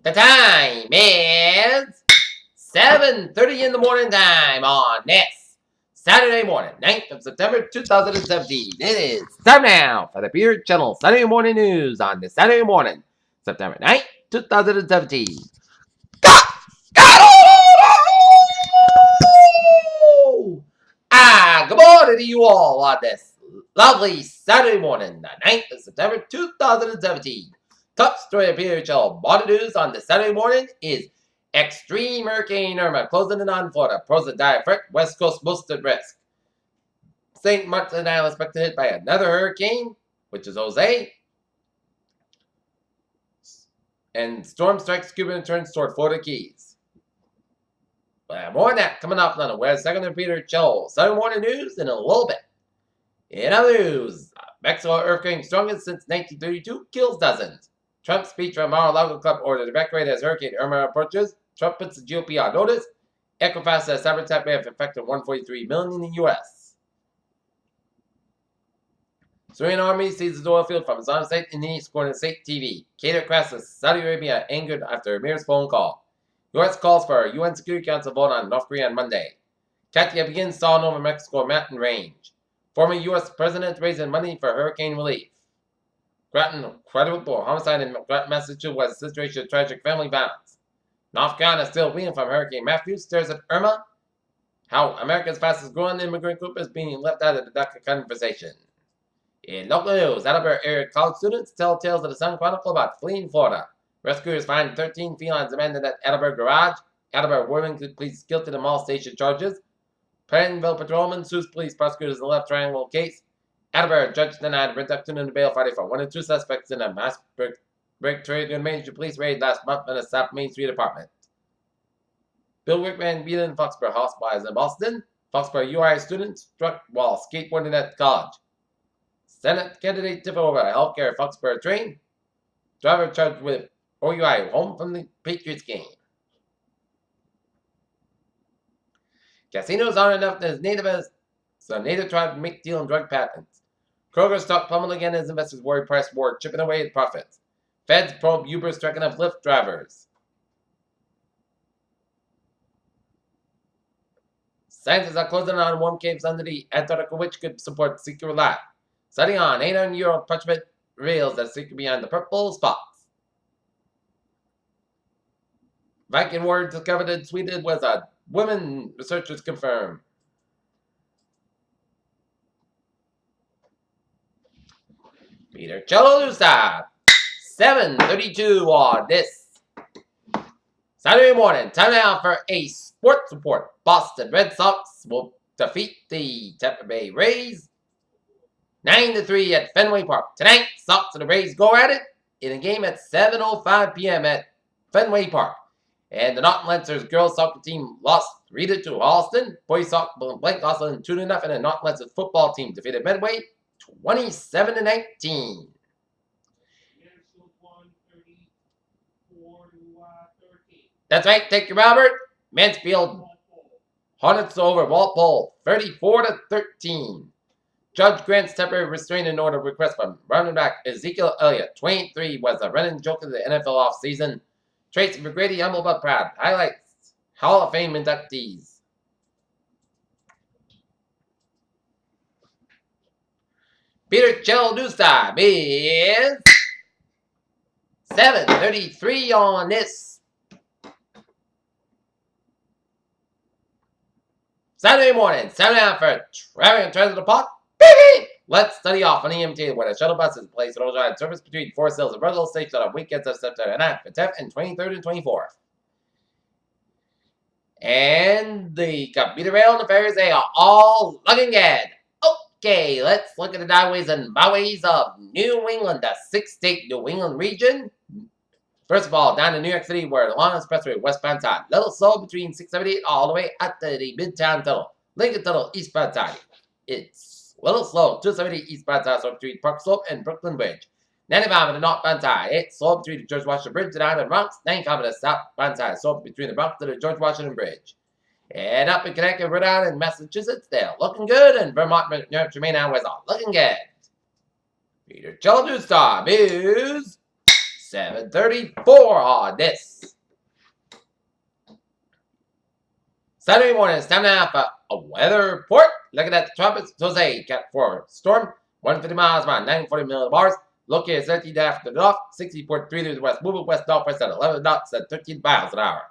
The time is 7:30 in the morning time on this Saturday morning, 9th of September 2017. It is time now for the Beard Channel Saturday morning news on this Saturday morning, September 9th, 2017. Good morning to you all on this lovely Saturday morning, the 9th of September 2017. Top story of Beard Channel morning news on this Saturday morning is extreme Hurricane Irma closing in on Florida. Pros and dire threat, West Coast most at risk. St. Martin Island expected hit by another hurricane, which is Jose. And storm strikes Cuba and turns toward Florida Keys. More on that coming up on the West Second Peter Channel Saturday morning news in a little bit. In other news, Mexico earthquake strongest since 1932 kills dozens. Trump's speech from Mar-a-Lago Club ordered to evacuate as Hurricane Irma approaches. Trump puts the GOP on notice. Equifax says cyber attack may have affected 143 million in the U.S. Syrian army seizes oil field from Islamic State in the east, according to state TV. Qatar crashes Saudi Arabia angered after Amir's phone call. U.S. calls for a UN Security Council vote on North Korea on Monday. Katia begins stalling over Mexico mountain range. Former U.S. President raising money for hurricane relief. Groton quadruple homicide in Groton, Massachusetts was a situation of tragic family violence. North Carolina still reeling from Hurricane Matthew, stares at Irma. How America's fastest growing immigrant group is being left out of the DACA conversation. In local news, Attleboro area college students tell tales of the Sun Chronicle about fleeing Florida. Rescuers find 13 felines abandoned at Attleboro garage. Attleboro woman pleads guilty to molestation charges. Pennville patrolman sues police prosecutors in the left triangle case. Attleboro judge denied reduction in bail Friday for one of two suspects in a mass break trade in Main Street police raid last month in a South Main Street apartment. Bill Wickman beaten in Foxborough hospitals in Boston. Foxborough UI student struck while skateboarding at college. Senate candidate differ over healthcare Foxborough train. Driver charged with OUI home from the Patriots game. Casinos aren't enough as native tribe make deal in drug patents. Kroger stock pummeled again as investors worry price war chipping away at profits. Feds probe Uber striking up Lyft drivers. Scientists are closing on warm caves under the Antarctica which could support secure life. Study on 800-year-old parchment reveals that secret beyond the purple spots. Viking warrior discovered in Sweden was a woman, researchers confirm. Peter Chalalusa, 7:32 on this Saturday morning. Time now for a sports report. Boston Red Sox will defeat the Tampa Bay Rays 9-3 at Fenway Park. Tonight, Sox and the Rays go at it in a game at 7:05 p.m. at Fenway Park. And the Norton Lancers girls soccer team lost 3-2 to Austin. Boys soccer blank Austin 2-0, and the Norton Lancers football team defeated Medway 27-19. That's right, thank you, Robert. Mansfield Hornets over Walpole 34-13. Judge grants temporary restraining order request from running back Ezekiel Elliott. 23 was a running joke of the NFL offseason. Tracy McGrady, humble but proud. Highlights Hall of Fame inductees. Peter Chell News Time is 7:33 on this Saturday morning. 7 out for traveling and transit park. Let's study off on EMT where the shuttle bus is placed on the service between Forest Hills and Russell Station on weekends of September 9th, 10th, and 23rd and 24th. And the commuter rail and the ferries, they are all looking good. Okay, let's look at the highways and byways of New England, the 6-state New England region. First of all, down in New York City, where the Long Expressway westbound side, little slow between 678 all the way up to the Midtown Tunnel. Lincoln Tunnel eastbound side. It's a little slow, 270 eastbound side, so between Park Slope and Brooklyn Bridge. 95 on the northbound side, it's slow between the George Washington Bridge and down the Bronx. 95 on the southbound side, slow between the Bronx and the George Washington Bridge. And up in Connecticut, Rhode Island, and Massachusetts, they're looking good, and Vermont, New Hampshire, Maine, and West, looking good. Peter Children's Time is 7:34 on this Saturday morning, it's time now for a weather report. Looking at the trumpets, Jose Cat 4 storm, 150 miles per hour, 940 millibars. Located at 13 after the north, 60.3 to the west, moving west northwest at 11 knots at 13 miles an hour.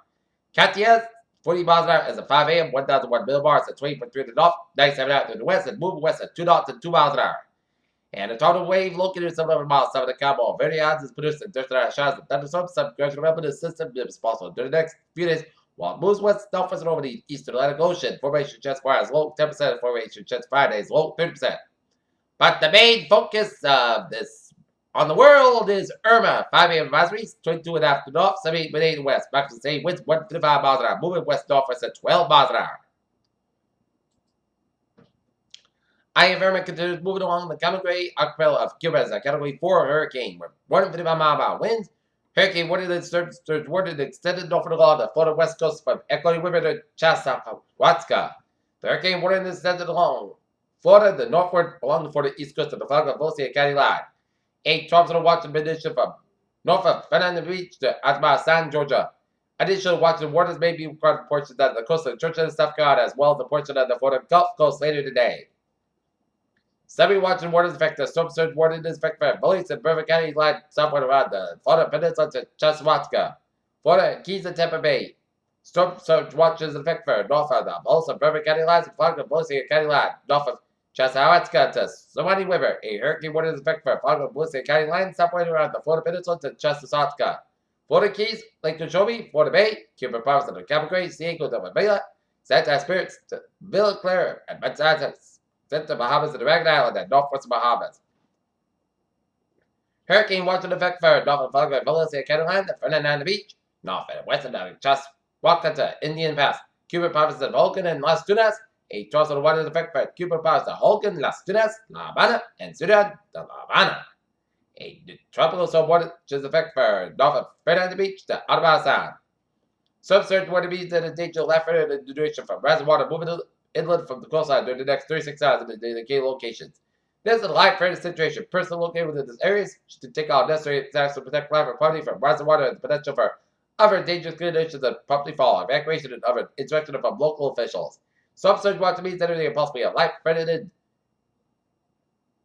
Katia, 40 miles an hour as at 5 a.m., 1001 millibars at 20.3 to the north, 97 out to the west, and moving west at 2 knots at 2 miles an hour. And a tornado wave located at 11 miles south of the Cabo Verde Islands is produced in Thursday showers and thunderstorms. Some gradual rampant in the system is possible during the next few days. While it moves west, northwest, and over the eastern Atlantic Ocean, formation chance fire is low 10%, formation chance 5 days low 30%. But the main focus of this on the world is Irma. 5 a.m. advisories, 22 after north, 78 west. Back to the same winds, 155 miles an hour, moving west northwest at 12 miles an hour. Irma continues moving along the Common Gray archipelago of Cuba as a Category 4 hurricane with 155 mile per hour winds. Hurricane warning surge warning extended north of the Florida west coast from Ecuador River to Chasahuatzca. The hurricane warning is extended along Florida, the northward along the Florida east coast of the Florida County line. 8 tropical watch prediction from north of Fernandez Beach to Atmasan, Georgia. Additional watching waters may be required for portions of the coast of Church and South Carolina as well as the portion of the Florida Gulf Coast later today. 7 watching waters affect the storm surge warning is affected by Belize and Bremen County line southward around the Florida Peninsula to Chesapeake, Florida, Keys, and Tampa Bay. Storm surge watches affect for north of the also Bremen County lines and Florida Belize County line north of Chesapeake to Suwannee River. A hurricane warning is affected for Florida Belize County line southward around the Florida Peninsula to Chesapeake, Florida Keys, Lake Okeechobee, Florida Bay, Cuba Province of the Capricorn, Diego de Mavila, Santa Spirits, to Villa Clara, and Manzanas. Sent to Bahamas and the Dragon Island and northwest Bahamas. Hurricane watching effect for north of Florida, Valencia, Catalina, the Fernandina Beach, north and west of the Chasquaca to Indian Pass, Cuban province of Holguin and Las Tunas. A tropical water effect for Cuban province of Holguin, Las Tunas, La Habana, and Ciudad de La Habana. A tropical storm water effect for north of Fernandina Beach to Ottawa Sound. Subsurge water means that a danger left in the duration from reservoir moving inland from the coastline during the next 36 hours in the dedicated locations. This is a life threatening situation. Persons located within this area should take all necessary steps to protect life or property from rising water and the potential for other dangerous conditions that promptly follow. Evacuation and other instruction from local officials. Subsurge water means that anything possibly a life threatening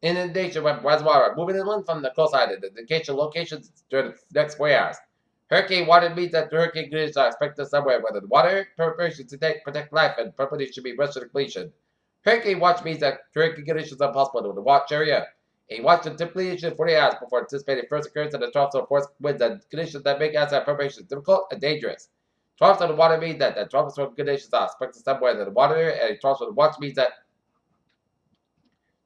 inundation when reservoir moving inland from the coastline in the dedicated locations during the next 4 hours. Hurricane water means that the hurricane conditions are expected somewhere whether the water preparation to protect life and property should be rushed to completion. Hurricane watch means that hurricane conditions are possible in the watch area. A watch is typically issued 40 hours before anticipated first occurrence of the tropical force winds and conditions that make outside preparation difficult and dangerous. Tropical of the water means that the tropical conditions are expected somewhere in the water area, and a tropical of the watch means that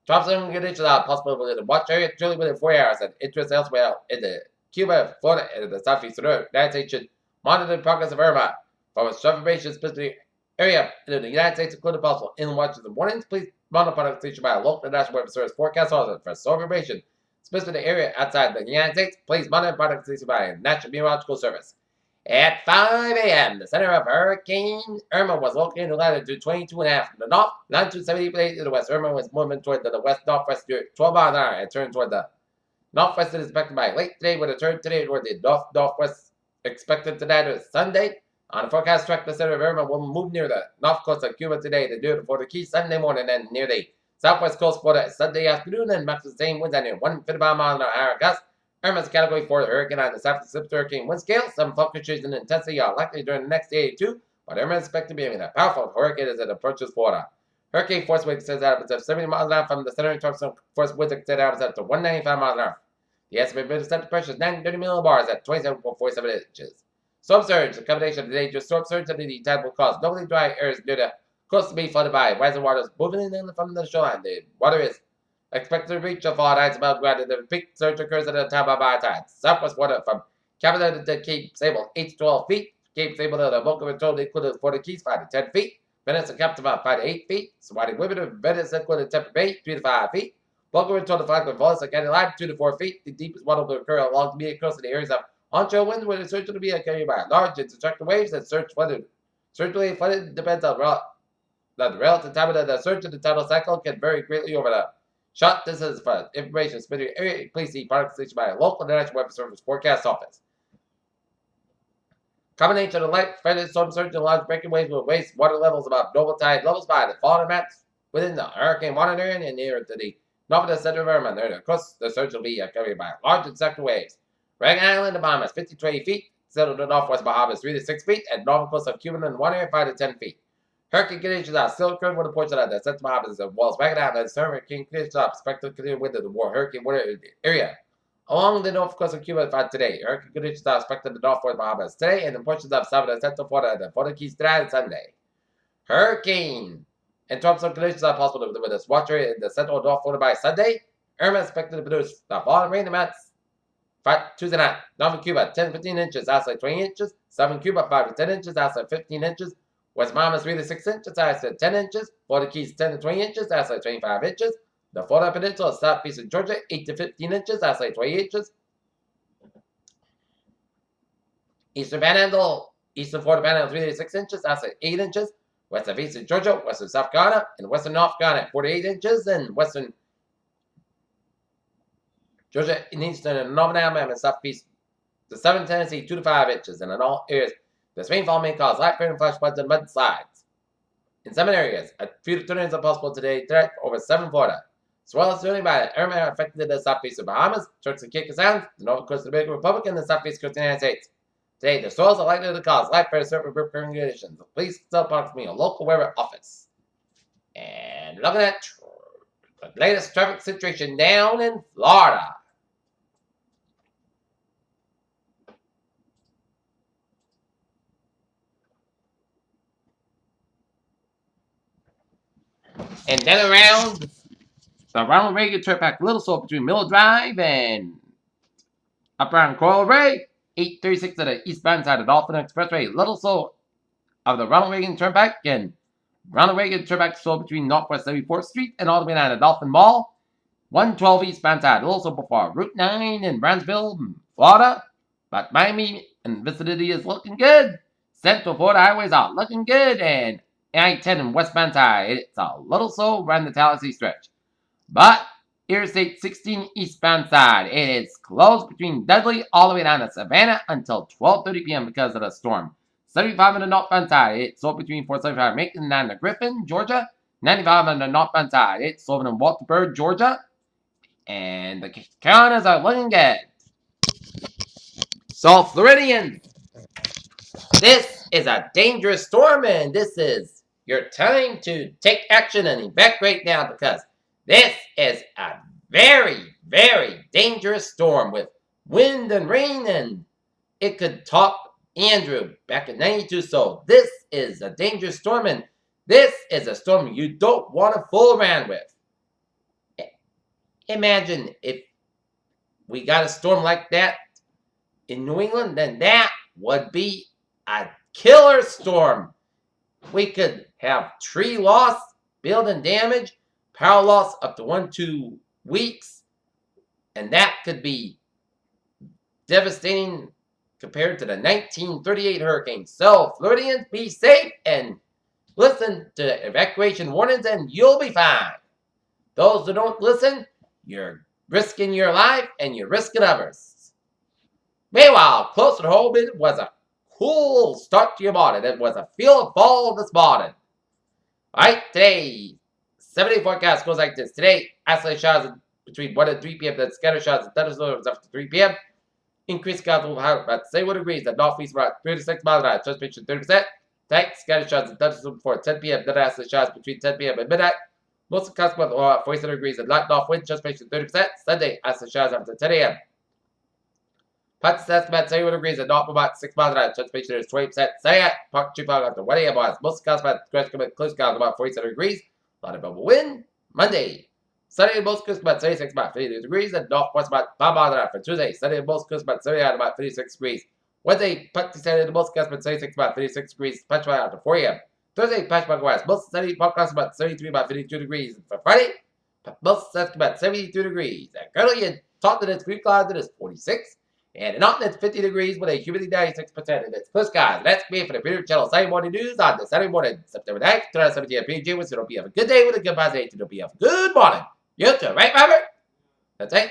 tropical conditions are possible within the watch area, generally within 4 hours, and interest elsewhere in the Cuba, Florida, and the southeastern United States should monitor the progress of Irma from its information specific area in the United States, including possible inland watches and warnings. Please monitor product station by a local and national weather service forecast also for storm information specific to the area outside the United States. Please monitor product station by a national meteorological service. At 5 a.m., the center of Hurricane Irma was located in the latitude 22.5 to the north, longitude 78 to the west. Irma was moving toward the west-northwest 12 miles an hour and turned toward the northwest is expected by late today with a turn today toward the northwest expected tonight or Sunday. On the forecast track, the center of Irma will move near the north coast of Cuba today, the near Florida Keys Sunday morning, and near the southwest coast Florida Sunday afternoon, and max the same winds at near 155 miles an hour gust. Irma's category 4 hurricane on the South Pacific hurricane wind scale. Some fluctuations in intensity are likely during the next day or two, but Irma is expected to be a powerful hurricane as it approaches Florida. Hurricane force wind extends out of 70 miles an hour from the center, and tropical force winds extend out to 195 miles an hour. The estimated minimum pressure is 930 millibars at 27.47 inches. Storm surge, a combination of the dangerous storm surge and the tide will cause normally dry areas near the coast to be flooded by rising waters moving in from the shoreline. The water is expected to reach a fall heights above ground, and the peak surge occurs at a time of high tide. Southwest water from Canada to Cape Sable, 8 to 12 feet. Cape Sable to the Boca Raton, including Florida Keys, 5 to 10 feet. Venice and Captain, 5 to 8 feet. Surrounding women of Venice, including Tampa Bay, 3 to 5 feet. Boca Raton to Franklin Falls, County line, 2 to 4 feet. The deepest water will occur along the immediate coast in the areas of onshore winds, where the surge will be carried by large and destructive waves and surge flooded. Surgically flooded depends on the relative time of the surge and the tidal cycle can vary greatly over the short distance. For information specific area, please see product station by a local and national weather service forecast office. Combination of light, friendly storm surge, and large breaking waves with waste water levels above normal tide levels by the falling mats within the hurricane water area and near to the north of the center of Irma. Of course, the surge will be accompanied by large and sector waves. Reagan Island, the Bahamas, 50 to 20 feet. Settled to northwest Bahamas, 3 to 6 feet. And northern coast of Cuba and 1 area, 5 to 10 feet. Hurricane conditions are still occurring with the portion of the Central Bahamas as well as Reagan Island. Hurricane conditions are expected to continue with the hurricane water area. Along the north coast of Cuba today, hurricane conditions are expected in the northwest Bahamas today and the portions of southern and central Florida and the Florida Keys today and Sunday. Hurricane and tropical conditions are possible with this water in the central North Florida by Sunday. Irma is expected to produce the falling rain amounts Tuesday night. Northern Cuba 10 to 15 inches, outside 20 inches. Southern Cuba 5 to 10 inches, outside 15 inches. West Bahamas 3 to 6 inches, outside 10 inches. Florida Keys 10 to 20 inches, outside 25 inches. The Florida Peninsula, southeast of Georgia, 8 to 15 inches, outside 20 inches. Eastern Panhandle, eastern Florida Panhandle, 3 to 6 inches, outside 8 inches. West of eastern Georgia, west of South Carolina, and western North Carolina, 48 inches, and western Georgia and eastern and northern Alabama and southeast to southern Tennessee, 2 to 5 inches, and in all areas, this rainfall may cause light rain, flash floods, and mudslides. In some areas, a few tornadoes are possible today, threat over southern Florida. As well as surrounded by the Irma affected the southeast of Bahamas, Turks and Caicos Islands, the northern coast of the Dominican Republic, and the southeast coast of the United States. Today, the storms are likely to cause light rain, surf, and recurring conditions. Please still talk to me, a local weather office. And looking at the latest traffic situation down in Florida. And then around the Ronald Reagan Turnpike, Little Soul between Mill Drive and up around Coral Ray, 836 to the eastbound side of Dolphin Expressway, Little Soul of the Ronald Reagan Turnpike and Ronald Reagan Turnpike Soul between Northwest 74th Street and all the way down to Dolphin Mall, 112 eastbound side, Little Soul before Route 9 in Brownsville, Florida. But Miami and vicinity is looking good. Central Florida highways are looking good, and I-10 and westbound side, it's a little slow around the Tallahassee stretch. But Interstate 16 eastbound side, it is closed between Dudley all the way down to Savannah until 12:30 p.m. because of the storm. 75 on the northbound side, it's sold between 475 Macon down to Griffin, Georgia. 95 on the northbound side, it's sold in Waltersburg, Georgia. And the Carolinas are looking good. So, Floridians, this is a dangerous storm, and this is your time to take action and evacuate now because this is a very, very dangerous storm with wind and rain, and it could top Andrew back in 92. So this is a dangerous storm, and this is a storm you don't want to fool around with. Imagine if we got a storm like that in New England, then that would be a killer storm. We could have tree loss, building damage, power loss up to 1-2 weeks, and that could be devastating compared to the 1938 hurricane. So, Floridians, be safe and listen to evacuation warnings, and you'll be fine. Those who don't listen, you're risking your life and you're risking others. Meanwhile, closer to home, it was a cool start to your morning. It was a feel of fall this morning. Alright, today, 7-day forecast goes like this. Today, isolated showers between 1 and 3 p.m. Then scattered showers and thunderstorms after 3 p.m. Increased clouds will have about 71 degrees at northeast about 36 miles an hour. Transpiration 30%. Tonight, scattered showers and thunderstorms before 10 p.m. Then isolated showers between 10 p.m. and midnight. Most of the clouds will about 47 degrees and light north wind. Transpiration 30%. Sunday, isolated showers after 10 a.m. Parts test about 71 degrees and north about 6 miles an hour. Transpiration is 20%. Saturday, Park 2 miles after 1 a.m. Most of the clouds about close clouds about 47 degrees. A lot of bubble wind. Monday, Sunday, most coast about 76, about 52 degrees, and northwest about 5 miles an hour. For Tuesday, Sunday, most coast about 79, about 56 degrees. Wednesday, Patchy Sunday, the most coast about 76, about 56 degrees. Patchy after 4 a.m. Thursday, Patchy west, most sunny, podcast about 73, about 52 degrees. And for Friday, most sunny, about 72 degrees. And currently in Taunton, it's green clouds, it is 46. And in Alton, it's 50 degrees with a humidity 96%. And it's clear skies. That's me for the Peter Channel Saturday morning news on the Saturday morning, September 9th, 2017 at PG. So it'll be have a good day with a good positive. It'll be have a good morning. You too, right, Robert? That's it.